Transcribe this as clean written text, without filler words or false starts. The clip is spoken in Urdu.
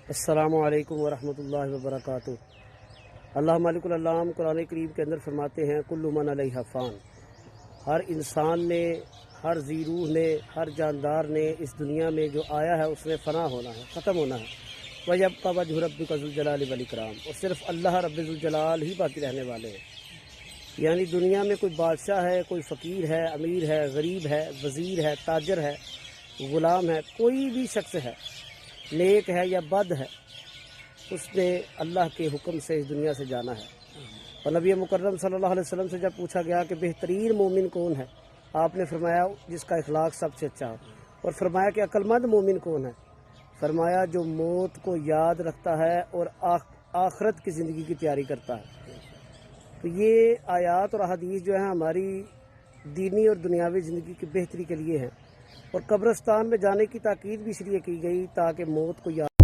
السلام علیکم ورحمۃ اللہ وبرکاتہ۔ اللہ مالک العلام قرآن کریم کے اندر فرماتے ہیں کل من علیہا فان، ہر انسان نے، ہر ذی روح نے، ہر جاندار نے اس دنیا میں جو آیا ہے اس نے فنا ہونا ہے، ختم ہونا ہے۔ وَيَبْقَى وَجْهُ رَبِّكَ ذُو الجلال والاکرام، اور صرف اللہ رب ذوالجلال ہی باقی رہنے والے ہیں۔ یعنی دنیا میں کوئی بادشاہ ہے، کوئی فقیر ہے، امیر ہے، غریب ہے، وزیر ہے، تاجر ہے، غلام ہے، کوئی بھی شخص ہے، نیک ہے یا بد ہے، اس نے اللہ کے حکم سے اس دنیا سے جانا ہے۔ اور نبی مکرم صلی اللہ علیہ وسلم سے جب پوچھا گیا کہ بہترین مومن کون ہے، آپ نے فرمایا جس کا اخلاق سب سے اچھا ہو، اور فرمایا کہ عقل مند مومن کون ہے، فرمایا جو موت کو یاد رکھتا ہے اور آخرت کی زندگی کی تیاری کرتا ہے۔ تو یہ آیات اور احادیث جو ہیں ہماری دینی اور دنیاوی زندگی کی بہتری کے لیے ہیں، اور قبرستان میں جانے کی تاکید بھی اس لیے کی گئی تاکہ موت کو یاد